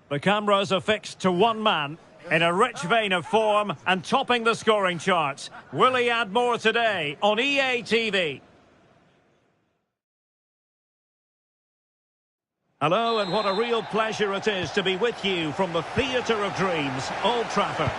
The cameras are fixed to one man in a rich vein of form and topping the scoring charts. Will he add more today on EA TV? Hello, and what a real pleasure it is to be with you from the Theatre of Dreams, Old Trafford.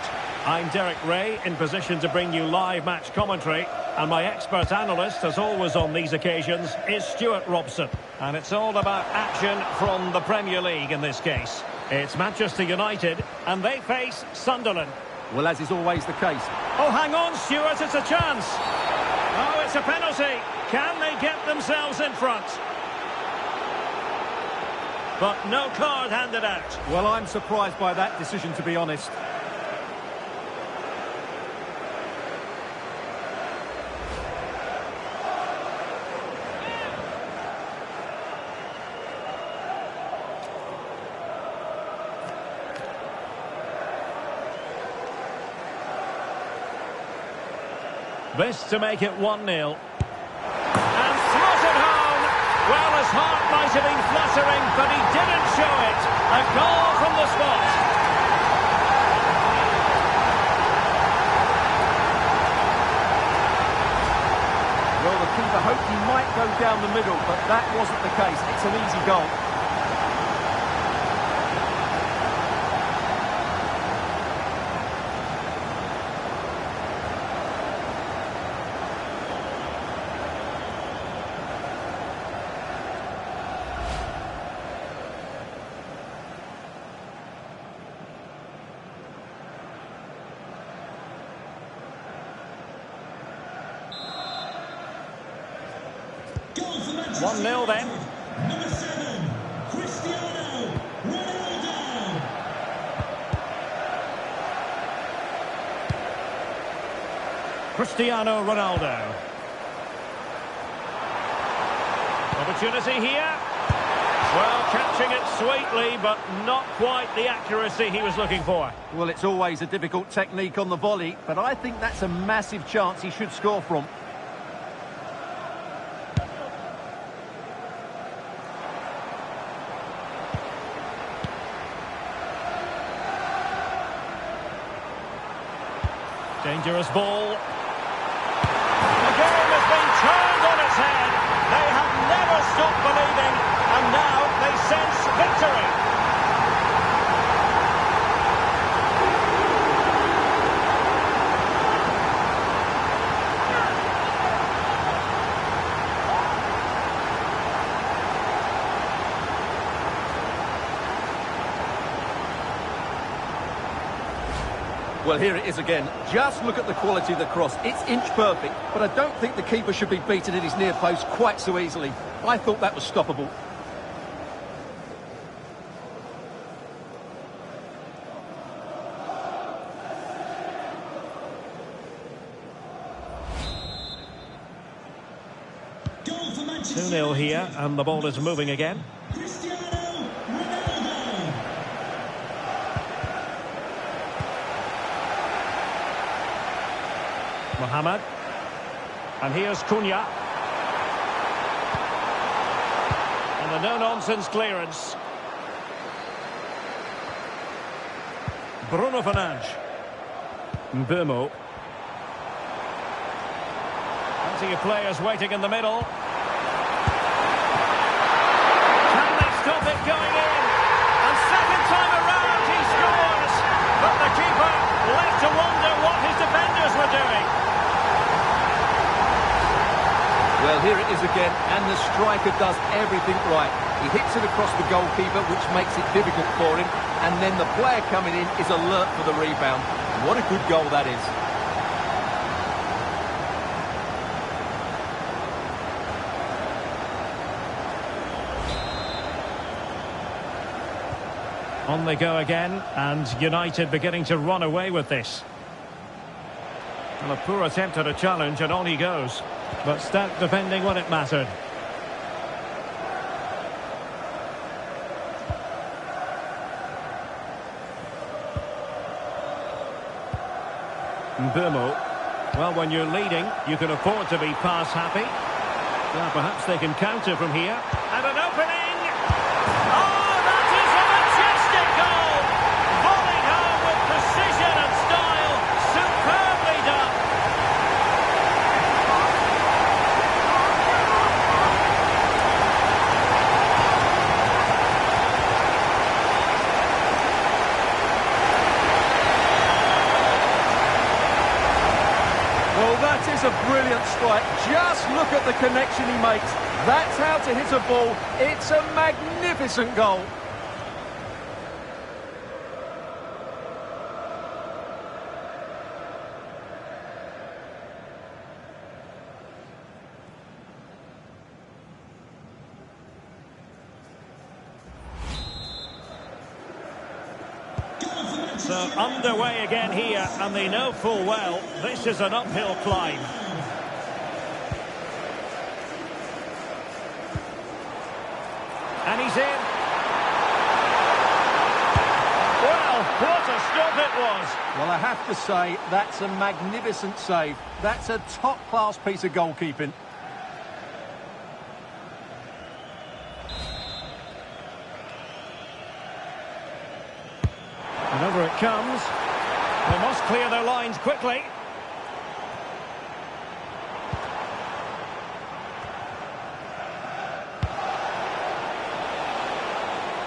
I'm Derek Ray, in position to bring you live match commentary, and my expert analyst, as always on these occasions, is Stuart Robson. And it's all about action from the Premier League in this case. It's Manchester United, and they face Sunderland. Well, as is always the case. Oh, hang on, Stuart, it's a chance. Oh, it's a penalty. Can they get themselves in front? But no card handed out. Well, I'm surprised by that decision, to be honest. This to make it 1-0. And slotted home. Well, his heart might have been fluttering, but he didn't show it. A goal from the spot. Well, the keeper hoped he might go down the middle, but that wasn't the case. It's an easy goal. 1-0 then. Number 7, Cristiano Ronaldo. Cristiano Ronaldo. Opportunity here. Well, catching it sweetly, but not quite the accuracy he was looking for. Well, it's always a difficult technique on the volley, but I think that's a massive chance he should score from. Dangerous ball. The game has been turned on its head. They have never stopped believing, and now they sense victory. Well, here it is again. Just look at the quality of the cross. It's inch perfect, but I don't think the keeper should be beaten at his near post quite so easily. I thought that was stoppable. Goal for Manchester 2-0 here, and the ball is moving again. Cristiano Ronaldo. Mohamed. And here's Cunha. And a no-nonsense clearance. Bruno Fernandes. Mbeumo. Plenty of players waiting in the middle. Can they stop it going in? And second time around he scores. But the keeper left to wonder what his defenders were doing. Well, here it is again, and the striker does everything right. He hits it across the goalkeeper, which makes it difficult for him, and then the player coming in is alert for the rebound. What a good goal that is. On they go again, and United beginning to run away with this. Well, a poor attempt at a challenge, and on he goes. But stout defending when it mattered. Mbeumo. Well, when you're leading, you can afford to be pass happy. Well, perhaps they can counter from here. And an opening! Oh, that is a majestic goal! a brilliant strike. Just look at the connection he makes. That's how to hit a ball. It's a magnificent goal. So underway again here, and they know full well this is an uphill climb. And he's in. Well, what a stop it was. Well, I have to say, that's a magnificent save. That's a top-class piece of goalkeeping. And over it comes. They must clear their lines quickly.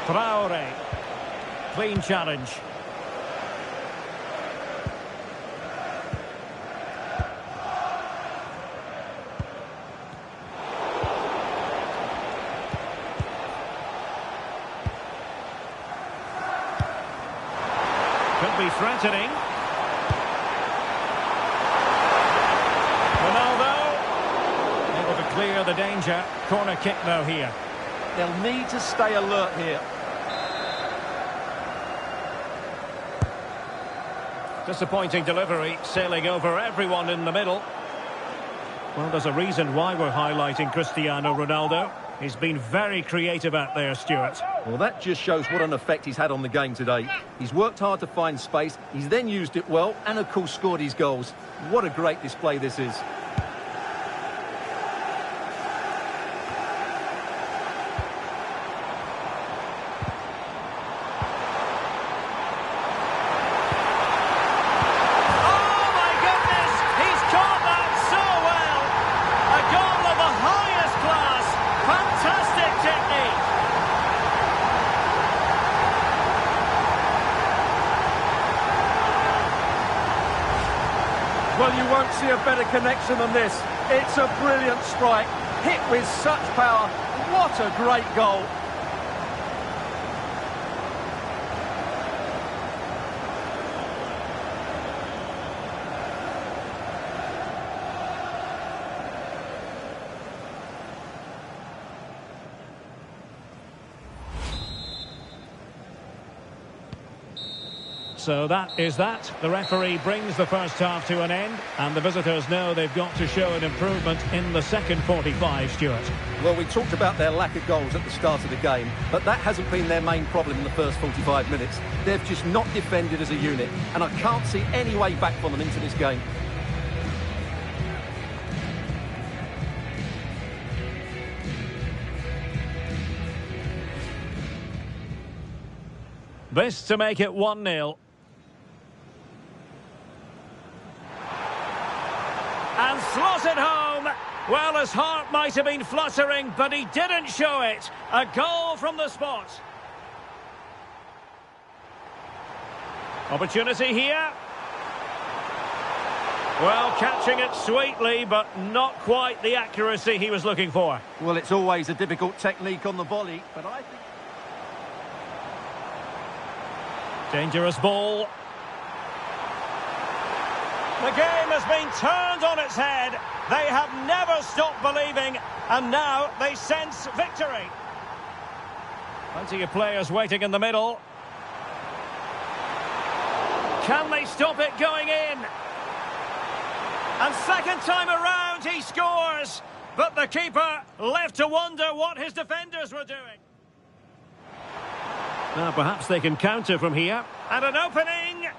Traore. Clean challenge. Could be threatening. Ronaldo. Able to clear the danger. Corner kick though here. They'll need to stay alert here. Disappointing delivery, sailing over everyone in the middle. Well, there's a reason why we're highlighting Cristiano Ronaldo. He's been very creative out there, Stuart. Well, that just shows what an effect he's had on the game today. He's worked hard to find space, he's then used it well, and of course scored his goals. What a great display this is. Well, you won't see a better connection than this. It's a brilliant strike, hit with such power. What a great goal. So that is that. The referee brings the first half to an end, and the visitors know they've got to show an improvement in the second 45, Stuart. Well, we talked about their lack of goals at the start of the game, but that hasn't been their main problem in the first 45 minutes. They've just not defended as a unit, and I can't see any way back for them into this game. This to make it 1-0. And slotted home. Well, his heart might have been fluttering, but he didn't show it. A goal from the spot. Opportunity here. Well, catching it sweetly, but not quite the accuracy he was looking for. Well, it's always a difficult technique on the volley, but I think... Dangerous ball. The game has been turned on its head. They have never stopped believing, and now they sense victory. Plenty of players waiting in the middle. Can they stop it going in? And second time around he scores, but the keeper left to wonder what his defenders were doing. Now perhaps they can counter from here. And an opening.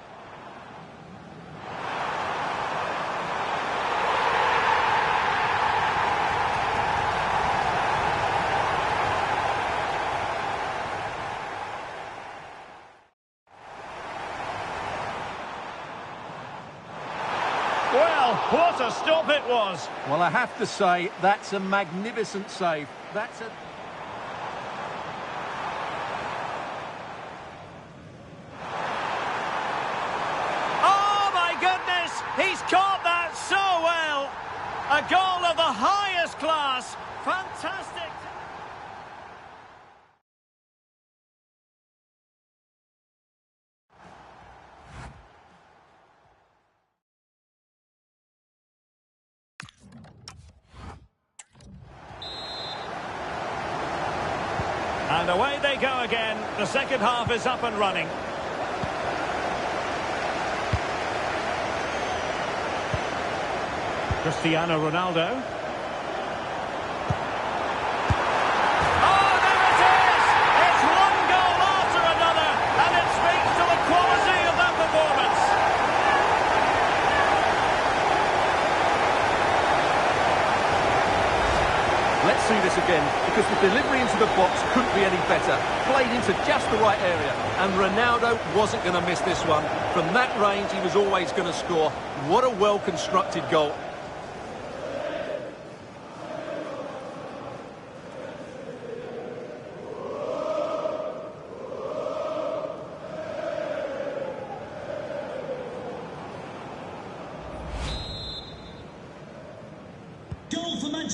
Well, what a stop it was. Well, I have to say, that's a magnificent save. That's a... He's caught that so well. A goal of the highest class. Fantastic. And away they go again. The second half is up and running. Cristiano Ronaldo. Oh, there it is! It's one goal after another, and it speaks to the quality of that performance. Let's see this again, because the delivery into the box couldn't be any better. Played into just the right area, and Ronaldo wasn't going to miss this one. From that range, he was always going to score. What a well-constructed goal.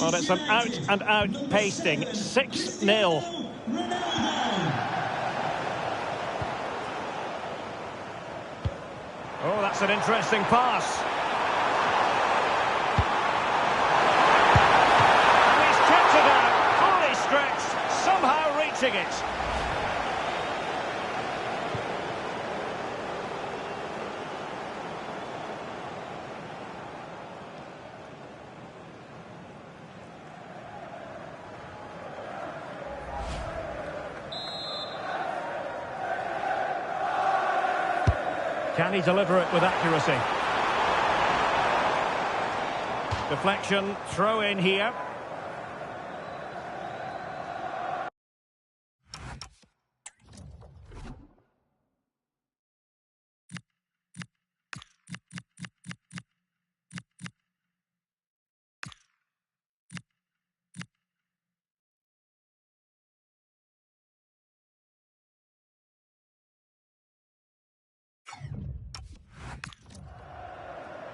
Well, it's an out-and-out pasting. 6-0. Oh, that's an interesting pass. And he's kept it out, fully stretched, somehow reaching it. Can he deliver it with accuracy? Deflection, throw in here.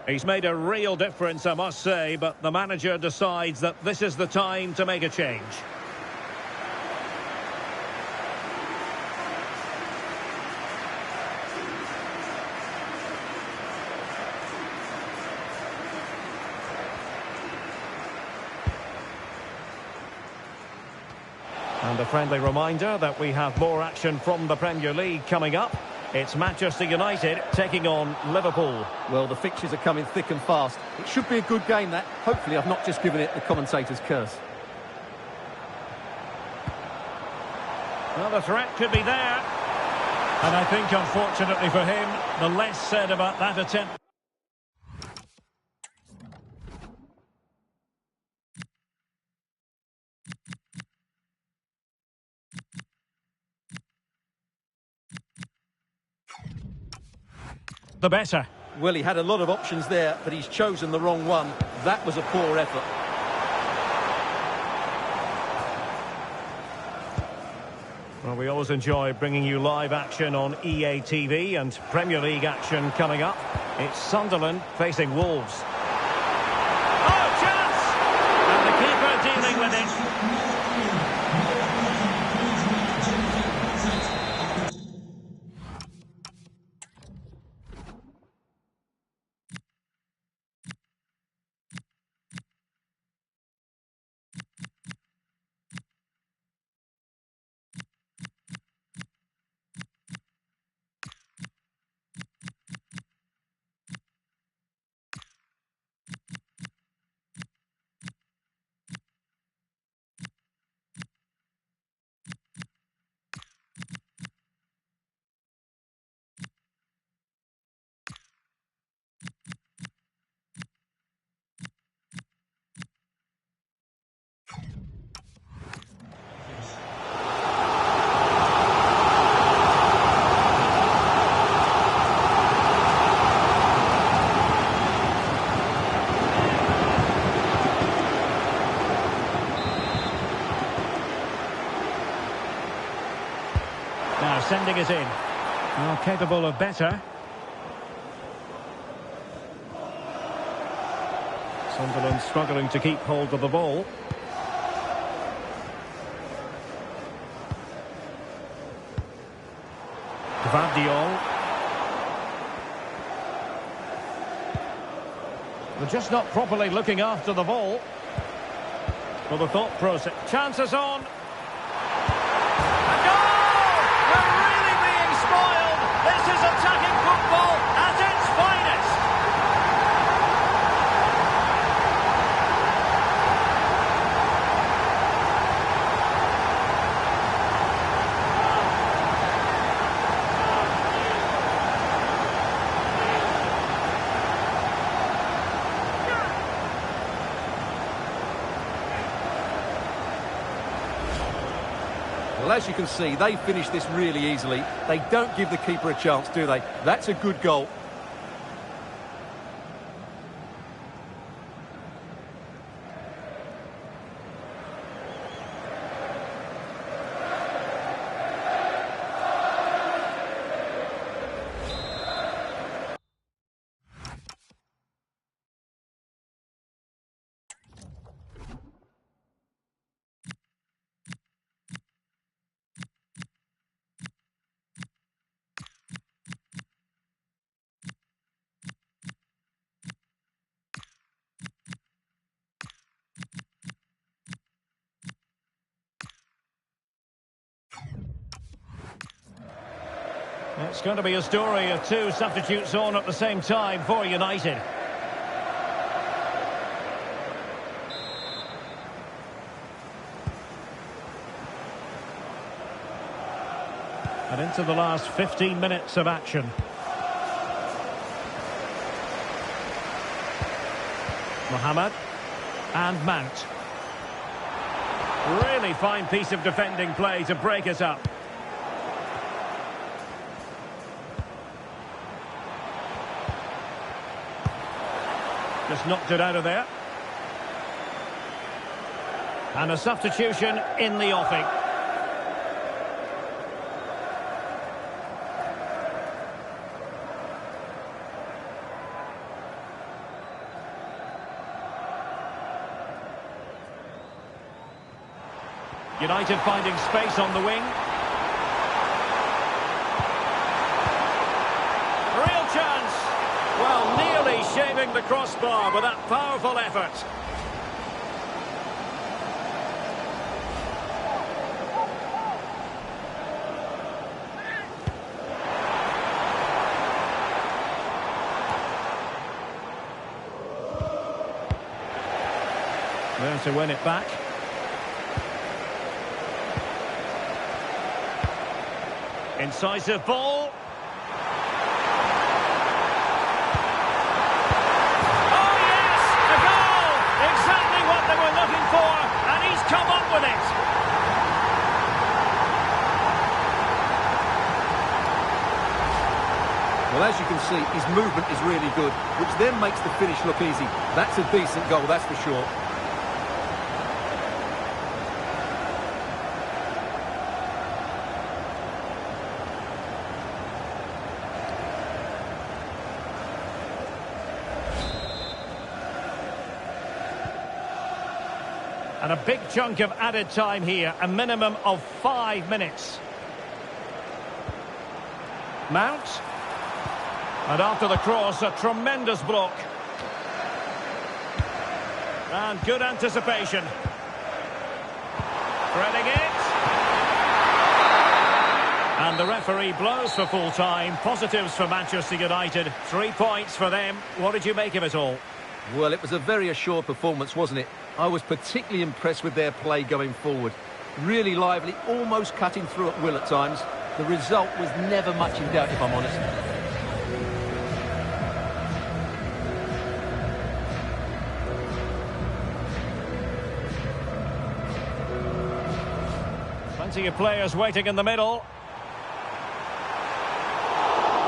He's made a real difference, I must say, but the manager decides that this is the time to make a change. And a friendly reminder that we have more action from the Premier League coming up. It's Manchester United taking on Liverpool. Well, the fixtures are coming thick and fast. It should be a good game, that. Hopefully I've not just given it the commentator's curse. Well, the threat could be there. And I think, unfortunately for him, the less said about that attempt. The better. Well, he had a lot of options there, but he's chosen the wrong one. That was a poor effort. Well, we always enjoy bringing you live action on EA TV and Premier League action coming up. It's Sunderland facing Wolves. Oh, chance! And the keeper dealing with it. Now sending it in. Well, capable of better. Sunderland struggling to keep hold of the ball. Gvardiol. They're just not properly looking after the ball. For the thought process. Chances on. A goal! We're really being spoiled. This is attacking football at its finest. Well, as you can see, they finish this really easily. They don't give the keeper a chance, do they? That's a good goal. It's going to be a story of two substitutes on at the same time for United. And into the last 15 minutes of action. Mohamed and Mount. Really fine piece of defending play to break us up. Just knocked it out of there. And a substitution in the offing. United finding space on the wing. Real chance. Well, nearly shaving the crossbar with that powerful effort. There to win it back. Incisive ball. Oh yes, a goal! Exactly what they were looking for, and he's come up with it. Well, as you can see, his movement is really good, which then makes the finish look easy. That's a decent goal, that's for sure. And a big chunk of added time here, a minimum of 5 minutes. Mount. And after the cross, a tremendous block. And good anticipation. Threading it. And the referee blows for full time. Positives for Manchester United. 3 points for them. What did you make of it all? Well, it was a very assured performance, wasn't it? I was particularly impressed with their play going forward. Really lively, almost cutting through at will at times. The result was never much in doubt, if I'm honest. Plenty of players waiting in the middle.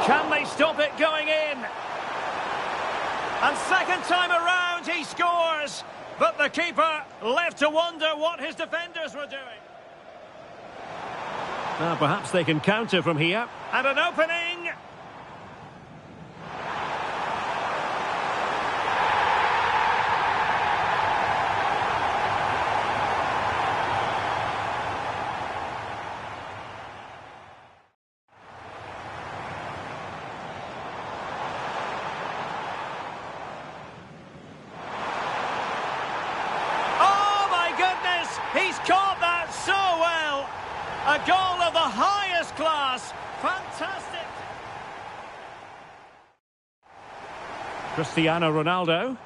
Can they stop it going in? And second time around he scores, but the keeper left to wonder what his defenders were doing. Now perhaps they can counter from here. And an opening. A goal of the highest class. Fantastic. Cristiano Ronaldo.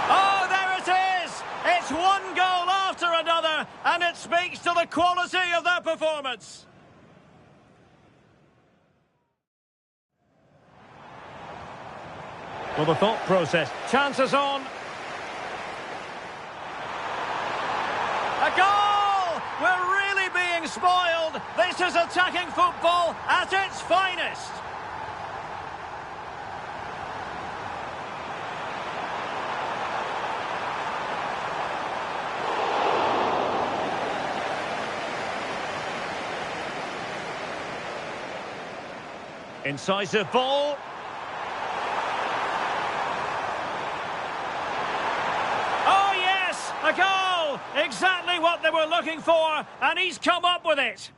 Oh, there it is! It's one goal after another, and it speaks to the quality of their performance. Well, the thought process. Chances on. A goal! We're really being spoiled. This is attacking football at its finest. Incisive ball. Oh, yes! A goal! Exactly what they were looking for, and he's come up with it.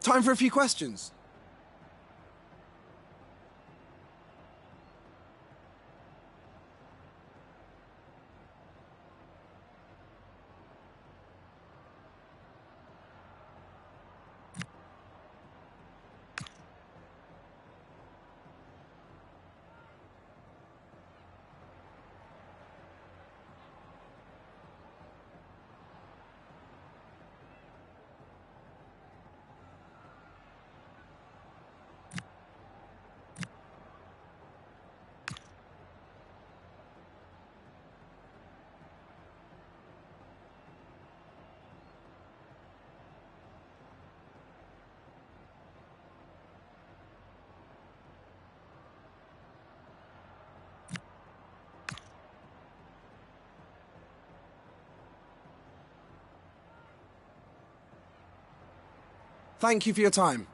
Time for a few questions. Thank you for your time.